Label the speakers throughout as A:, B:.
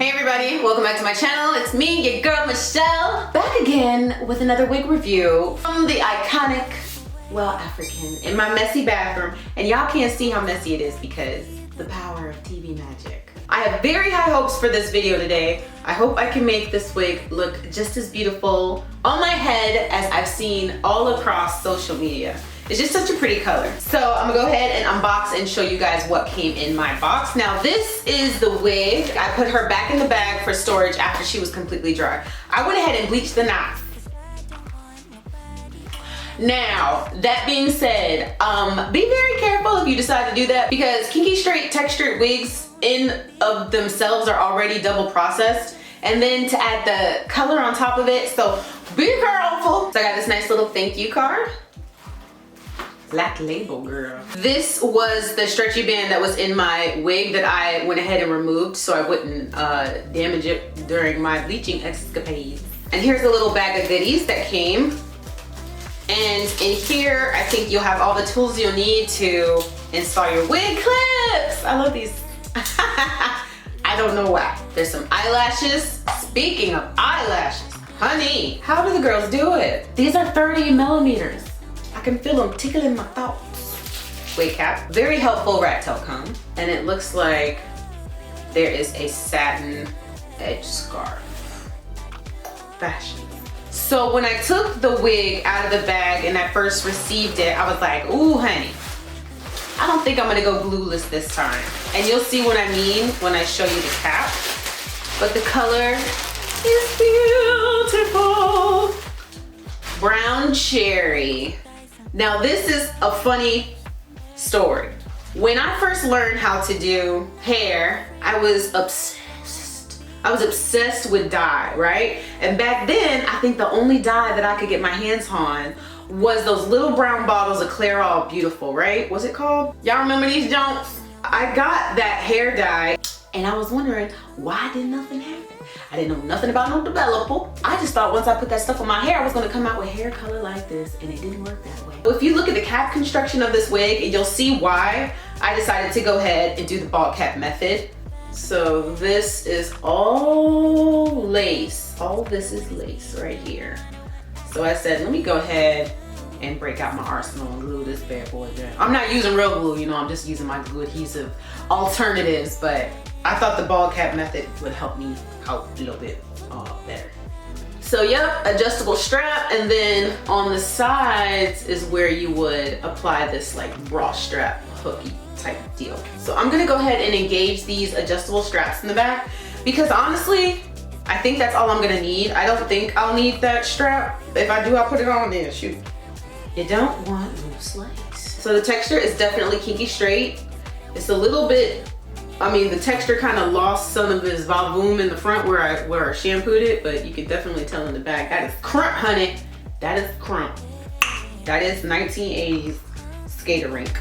A: Hey everybody, welcome back to my channel. It's me, your girl Michelle, back again with another wig review from the iconic WowAfrican in my messy bathroom. And y'all can't see how messy it is because the power of TV magic. I have very high hopes for this video today. I hope I can make this wig look just as beautiful on my head as I've seen all across social media. It's just such a pretty color. So I'm gonna go ahead and unbox and show you guys what came in my box. Now this is the wig. I put her back in the bag for storage after she was completely dry. I went ahead and bleached the knots. Now, that being said, be very careful if you decide to do that because kinky straight textured wigs in of themselves are already double processed. And then to add the color on top of it, so be careful. So I got this nice little thank you card. Black label, girl. This was the stretchy band that was in my wig that I went ahead and removed so I wouldn't damage it during my bleaching escapades. And here's a little bag of goodies that came. And in here, I think you'll have all the tools you'll need to install your wig clips. I love these. I don't know why. There's some eyelashes. Speaking of eyelashes, honey, how do the girls do it? These are 30 millimeters. I can feel them tickling my thoughts. Wig cap, very helpful rat tail comb. And it looks like there is a satin edge scarf. Fashion. So when I took the wig out of the bag and I first received it, I was like, ooh, honey, I don't think I'm gonna go glueless this time. And you'll see what I mean when I show you the cap. But the color is beautiful. Brown cherry. Now this is a funny story. When I first learned how to do hair, I was obsessed. I was obsessed with dye, right? And back then, I think the only dye that I could get my hands on was those little brown bottles of 𝐃𝐢𝐬𝐜𝐵 Beautiful, right? What's it called? Y'all remember these junks? I got that hair dye and I was wondering why did nothing happen? I didn't know nothing about no developer. I just thought once I put that stuff on my hair, I was gonna come out with hair color like this, and it didn't work that way. If you look at the cap construction of this wig, you'll see why I decided to go ahead and do the bald cap method. So this is all lace. All this is lace right here. So I said, let me go ahead and break out my arsenal and glue this bad boy down. I'm not using real glue, you know, I'm just using my glue adhesive alternatives, but I thought the bald cap method would help me out a little bit better. So yep, adjustable strap, and then on the sides is where you would apply this like bra strap hooky type deal. So I'm gonna go ahead and engage these adjustable straps in the back because honestly, I think that's all I'm gonna need. I don't think I'll need that strap. If I do, I'll put it on there, shoot. You don't want loose lace. So the texture is definitely kinky straight. It's a little bit, I mean, the texture kind of lost some of its volume in the front where I shampooed it, but you can definitely tell in the back. That is crump, honey. That is crump. That is 1980s skater rink.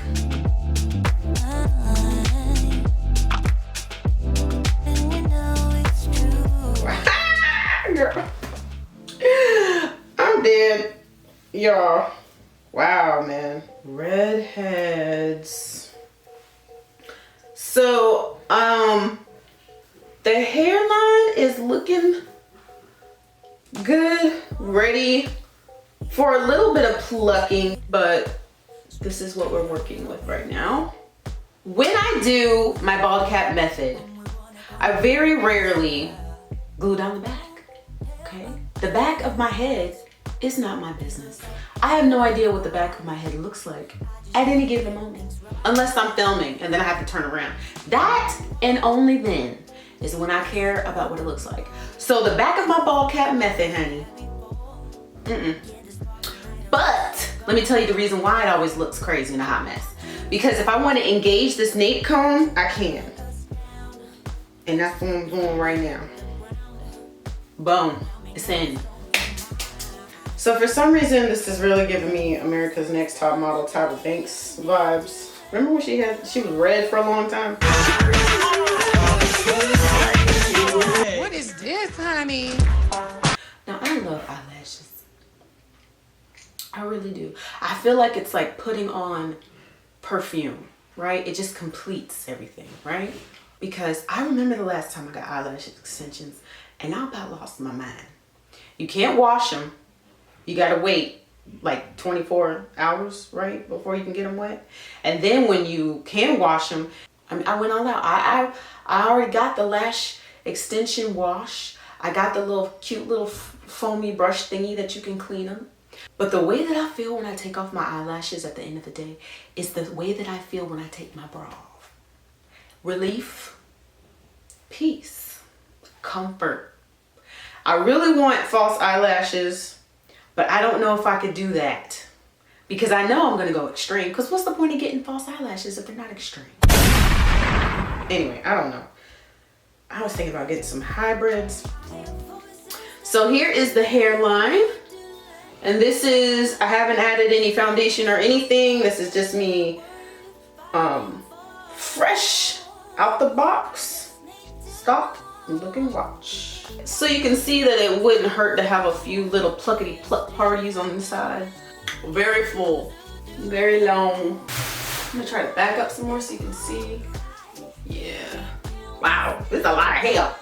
A: Girl. I'm dead, y'all. Wow, man. Redheads. So, the hairline is looking good, ready for a little bit of plucking, but this is what we're working with right now. When I do my bald cap method, I very rarely glue down the back, okay? The back of my head is not my business. I have no idea what the back of my head looks like at any given moment, unless I'm filming and then I have to turn around. That and only then is when I care about what it looks like. So the back of my bald cap method, honey, But let me tell you the reason why it always looks crazy in a hot mess. Because if I want to engage this nape comb, I can. And that's what I'm doing right now. Boom, it's in. So for some reason, this is really giving me America's Next Top Model Tyra Banks vibes. Remember when she was red for a long time?
B: What is this, honey?
A: Now I love eyelashes. I really do. I feel like it's like putting on perfume, right? It just completes everything, right? because I remember the last time I got eyelash extensions and I about lost my mind. You can't wash them. You gotta wait like 24 hours, right, before you can get them wet. And then when you can wash them, I mean, I went all out. I already got the lash extension wash. I got the little cute little foamy brush thingy that you can clean them. But the way that I feel when I take off my eyelashes at the end of the day is the way that I feel when I take my bra off. Relief, peace, comfort. I really want false eyelashes, but I don't know if I could do that because I know I'm gonna go extreme, because what's the point of getting false eyelashes if they're not extreme? Anyway, I don't know. I was thinking about getting some hybrids. So here is the hairline. And this is, I haven't added any foundation or anything. This is just me fresh out the box. Stop looking watch. So you can see that it wouldn't hurt to have a few little pluckety pluck parties on the side. Very full, very long. I'm gonna try to back up some more so you can see. Yeah. Wow, there's a lot of hair.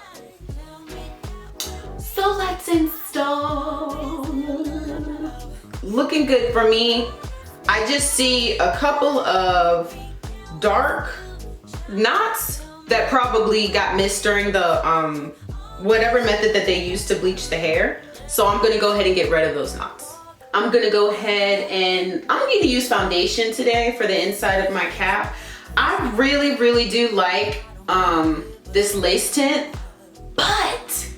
A: So let's install. Looking good for me. I just see a couple of dark knots that probably got missed during the whatever method that they used to bleach the hair. So I'm gonna go ahead and get rid of those knots. I'm gonna go ahead and I'm going to use foundation today for the inside of my cap. I really do like this lace tint, but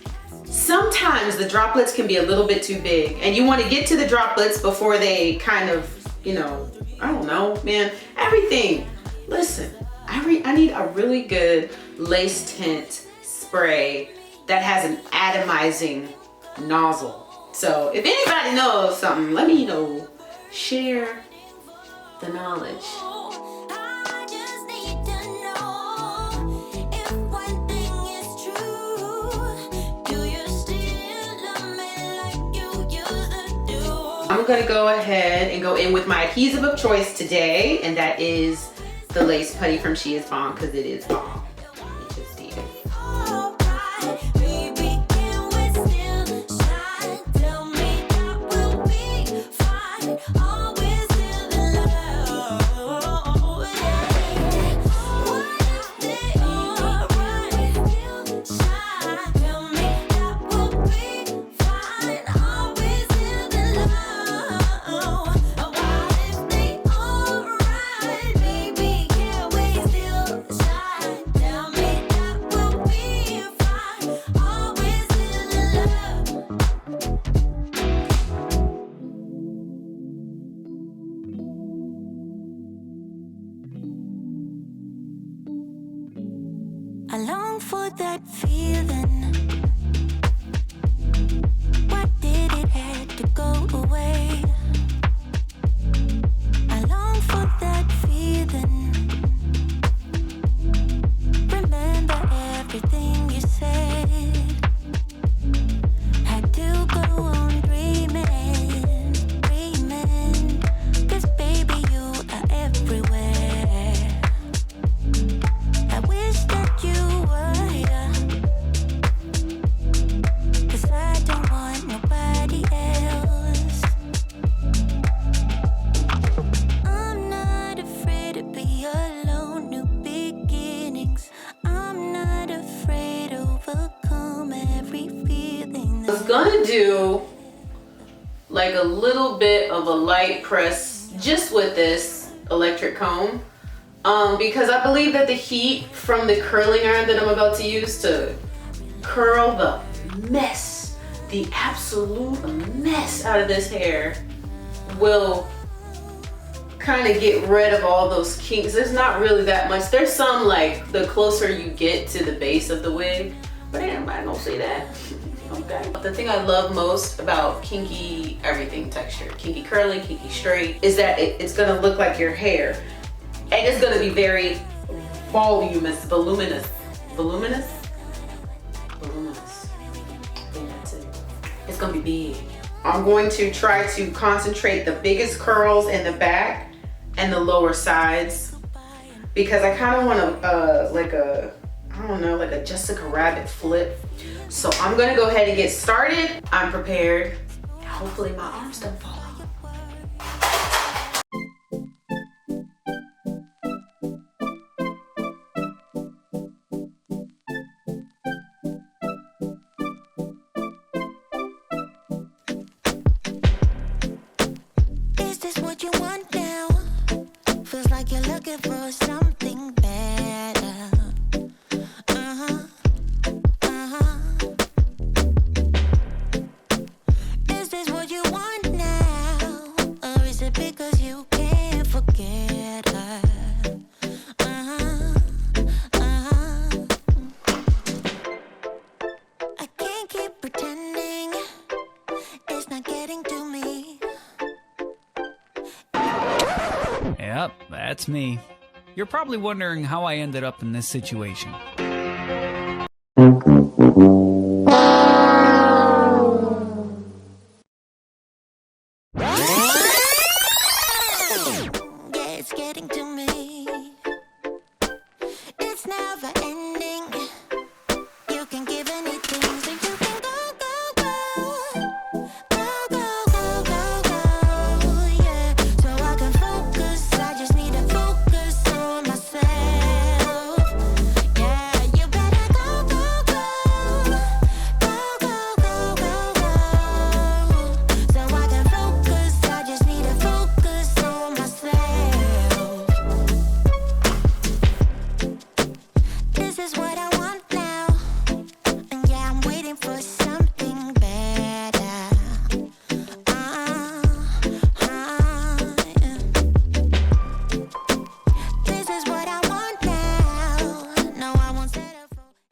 A: sometimes the droplets can be a little bit too big and you want to get to the droplets before they kind of, you know, I don't know, man, everything. Listen, I need a really good lace tint spray that has an atomizing nozzle. So if anybody knows something, let me know. Share the knowledge. I'm gonna go ahead and go in with my adhesive of choice today, and that is the lace putty from 𝐒𝐻𝐶 because it is bomb. It just is.
C: I long for that feeling. Why did it have to go away? I long for that feeling. Remember everything you said. Had to go on dreaming, dreaming. 'Cause baby, you are everywhere. I wish that you were here, 'cause I don't want nobody else. I'm not afraid to be alone, new beginnings. I'm not afraid to overcome every feeling.
A: I was gonna do like a little bit of a light press just with this electric comb. Because I believe that the heat from the curling iron that I'm about to use to curl the mess, the absolute mess out of this hair will kind of get rid of all those kinks. There's not really that much. There's some like the closer you get to the base of the wig, but ain't nobody gonna see that. Okay. The thing I love most about kinky everything texture, kinky curly, kinky straight, is that it's gonna look like your hair. And it's gonna be very voluminous, voluminous. Voluminous? Voluminous. I think that's it. It's gonna be big. I'm going to try to concentrate the biggest curls in the back and the lower sides because I kind of want to, like a, I I don't know, like a Jessica Rabbit flip. So I'm gonna go ahead and get started. I'm prepared. And hopefully my arms don't fall off.
C: Is this what you want now? Feels like you're looking for something better. Is this what you want now? Or is it because you can't forget her? I can't keep pretending it's not getting to me.
D: Yep, that's me. You're probably wondering how I ended up in this situation.
C: Yeah, it's getting to